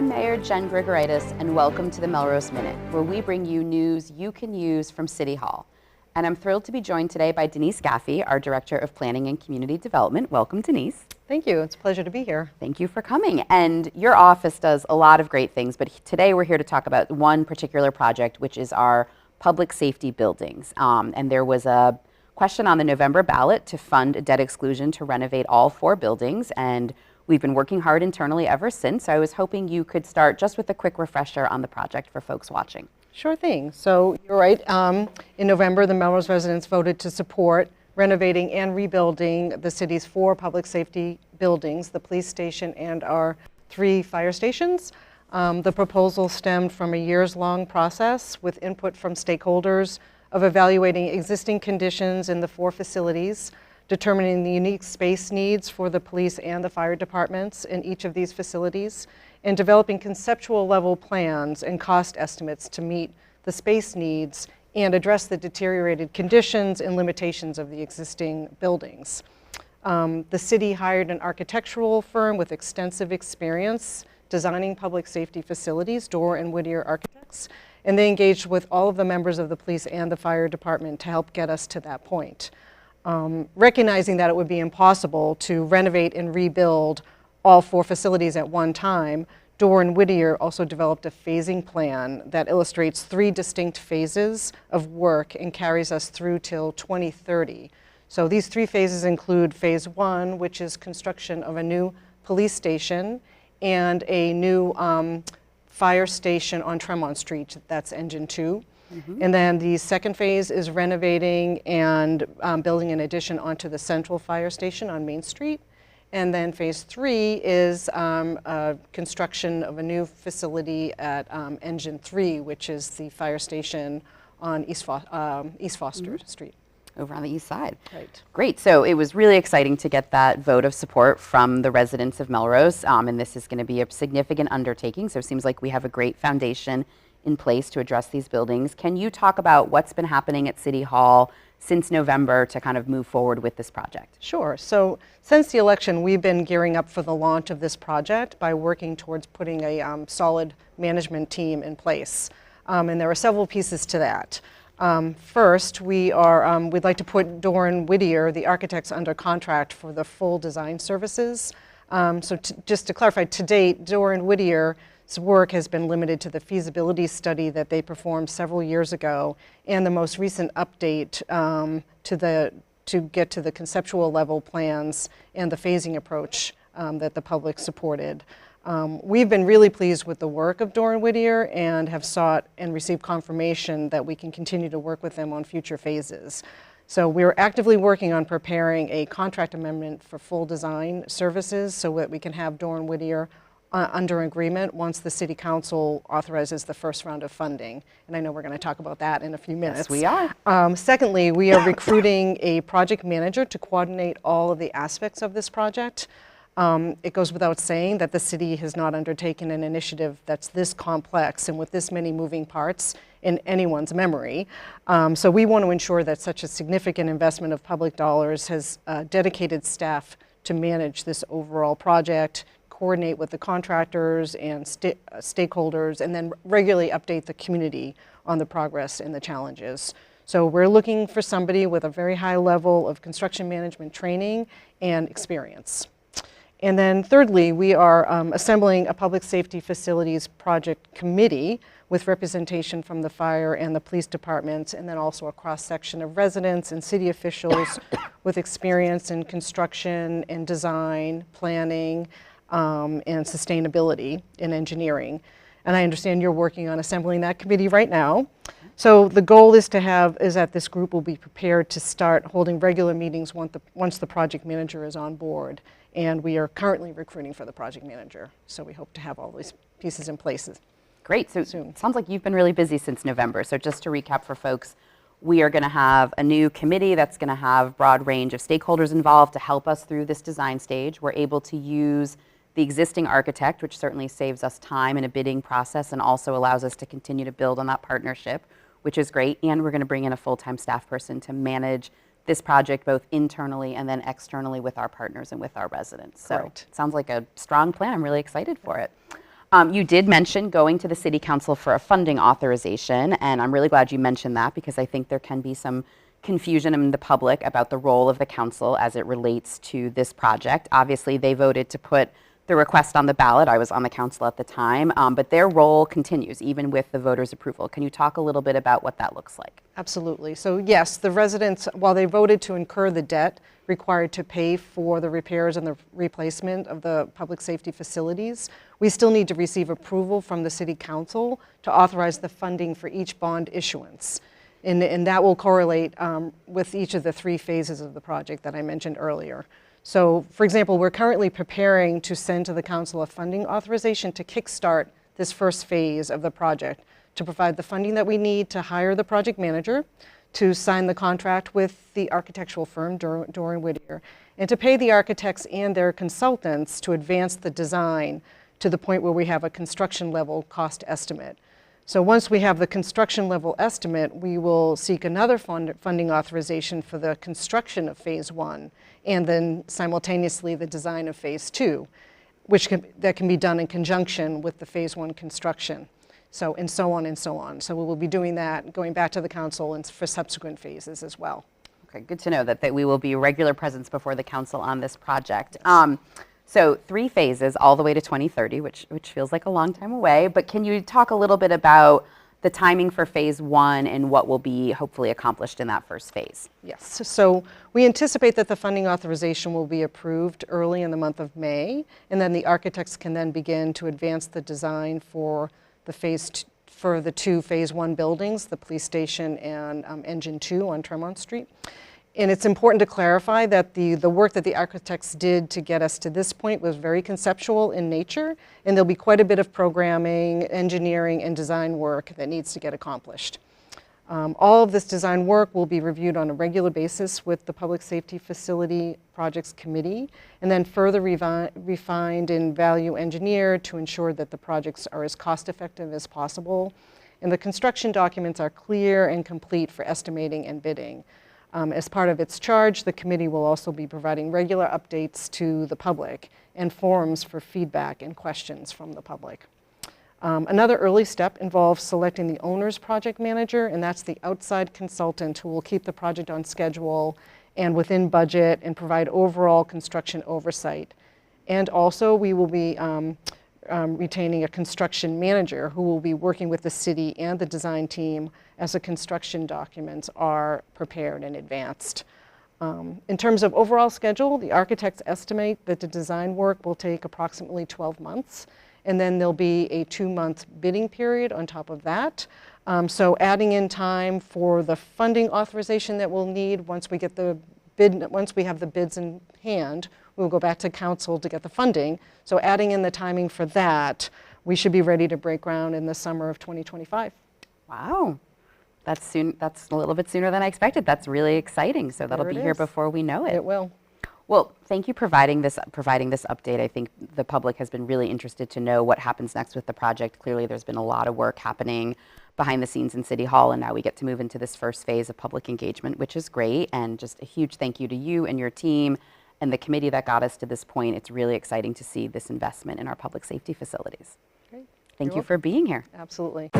I'm Mayor Jen Grigoraitis, and welcome to the Melrose Minute, where we bring you news you can use from City Hall. And I'm thrilled to be joined today by Denis Gaffey, our Director of Planning and Community Development. Welcome, Denis. Thank you. It's a pleasure to be here. Thank you for coming. And your office does a lot of great things, but today we're here to talk about one particular project, which is our public safety buildings. And there was a question on the November ballot to fund a debt exclusion to renovate all 4 buildings, and we've been working hard internally ever since. So I was hoping you could start just with a quick refresher on the project for folks watching. Sure thing. So you're right. In November, the Melrose residents voted to support renovating and rebuilding the city's 4 public safety buildings, the police station and our 3 fire stations. The proposal stemmed from a years-long process with input from stakeholders of evaluating existing conditions in the 4 facilities, determining the unique space needs for the police and the fire departments in each of these facilities, and developing conceptual level plans and cost estimates to meet the space needs and address the deteriorated conditions and limitations of the existing buildings. The city hired an architectural firm with extensive experience designing public safety facilities, Dorr and Whittier Architects, and they engaged with all of the members of the police and the fire department to help get us to that point. Recognizing that it would be impossible to renovate and rebuild all 4 facilities at one time, Dorr and Whittier also developed a phasing plan that illustrates 3 distinct phases of work and carries us through till 2030. So these 3 phases include phase 1, which is construction of a new police station and a new fire station on Tremont Street. That's engine 2. And then the second phase is renovating and building an addition onto the central fire station on Main Street. And then phase 3 is construction of a new facility at engine 3, which is the fire station on East Foster Street. Over on the east side. Right. Great. So it was really exciting to get that vote of support from the residents of Melrose. And this is going to be a significant undertaking. So it seems like we have a great foundation in place to address these buildings. Can you talk about what's been happening at City Hall since November to kind of move forward with this project? Sure. So since the election, we've been gearing up for the launch of this project by working towards putting a solid management team in place. And there are several pieces to that. First, we'd like to put Dorr and Whittier, the architects, under contract for the full design services. Just to clarify, to date, Dorr and Whittier's work has been limited to the feasibility study that they performed several years ago and the most recent update to get to the conceptual level plans and the phasing approach that the public supported. We've been really pleased with the work of Dorr and Whittier and have sought and received confirmation that we can continue to work with them on future phases. So we're actively working on preparing a contract amendment for full design services so that we can have Dorr and Whittier under agreement once the City Council authorizes the first round of funding. And I know we're going to talk about that in a few minutes. Yes, we are. Secondly, we are recruiting a project manager to coordinate all of the aspects of this project. It goes without saying that the city has not undertaken an initiative that's this complex and with this many moving parts in anyone's memory. So we want to ensure that such a significant investment of public dollars has dedicated staff to manage this overall project, coordinate with the contractors and stakeholders, and then regularly update the community on the progress and the challenges. So we're looking for somebody with a very high level of construction management training and experience. And then thirdly, we are assembling a public safety facilities project committee with representation from the fire and the police departments, and then also a cross-section of residents and city officials with experience in construction and design, planning, and sustainability in engineering. And I understand you're working on assembling that committee right now. So the goal is that this group will be prepared to start holding regular meetings once the project manager is on board. And we are currently recruiting for the project manager. So we hope to have all these pieces in place Great. So soon. It sounds like you've been really busy since November. So just to recap for folks, we are going to have a new committee that's going to have a broad range of stakeholders involved to help us through this design stage. We're able to use the existing architect, which certainly saves us time in a bidding process and also allows us to continue to build on that partnership, which is great. And we're going to bring in a full-time staff person to manage this project both internally and then externally with our partners and with our residents. So Correct. it sounds like a strong plan. I'm really excited for it. You did mention going to the City Council for a funding authorization, and I'm really glad you mentioned that because I think there can be some confusion in the public about the role of the council as it relates to this project. Obviously, they voted to put the request on the ballot. I was on the council at the time, but their role continues even with the voters' approval. Can you talk a little bit about what that looks like? Absolutely. So yes, the residents, while they voted to incur the debt required to pay for the repairs and the replacement of the public safety facilities, we still need to receive approval from the City Council to authorize the funding for each bond issuance. And that will correlate with each of the 3 phases of the project that I mentioned earlier. So, for example, we're currently preparing to send to the Council a funding authorization to kickstart this first phase of the project, to provide the funding that we need to hire the project manager, to sign the contract with the architectural firm, Doran Whittier, and to pay the architects and their consultants to advance the design to the point where we have a construction level cost estimate. So once we have the construction level estimate, we will seek another funding authorization for the construction of phase 1 and then simultaneously the design of phase 2, that can be done in conjunction with the phase 1 construction. So, and so on and so on. So we will be doing that, going back to the council and for subsequent phases as well. Okay, good to know that we will be regular presence before the council on this project. So 3 phases all the way to 2030, which feels like a long time away, but can you talk a little bit about the timing for phase 1 and what will be hopefully accomplished in that first phase? Yes, so we anticipate that the funding authorization will be approved early in the month of May, and then the architects can then begin to advance the design for the 2 phase 1 buildings, the police station and Engine 2 on Tremont Street. And it's important to clarify that the work that the architects did to get us to this point was very conceptual in nature, and there'll be quite a bit of programming, engineering, and design work that needs to get accomplished. All of this design work will be reviewed on a regular basis with the Public Safety Facility Projects Committee, and then further refined and value engineered to ensure that the projects are as cost-effective as possible. And the construction documents are clear and complete for estimating and bidding. As part of its charge, the committee will also be providing regular updates to the public and forums for feedback and questions from the public. Another early step involves selecting the owner's project manager, and that's the outside consultant who will keep the project on schedule and within budget and provide overall construction oversight. And also we will be retaining a construction manager who will be working with the city and the design team as the construction documents are prepared and advanced. In terms of overall schedule, the architects estimate that the design work will take approximately 12 months, and then there'll be a 2-month bidding period on top of that. So adding in time for the funding authorization that we'll need once we have the bids in hand, we'll go back to council to get the funding. So adding in the timing for that, we should be ready to break ground in the summer of 2025. Wow. That's a little bit sooner than I expected. That's really exciting. So that'll be here before we know it. It will. Well, thank you for providing this update. I think the public has been really interested to know what happens next with the project. Clearly, there's been a lot of work happening behind the scenes in City Hall, and now we get to move into this first phase of public engagement, which is great. And just a huge thank you to you and your team and the committee that got us to this point. It's really exciting to see this investment in our public safety facilities. Great. Thank you for being here. Absolutely.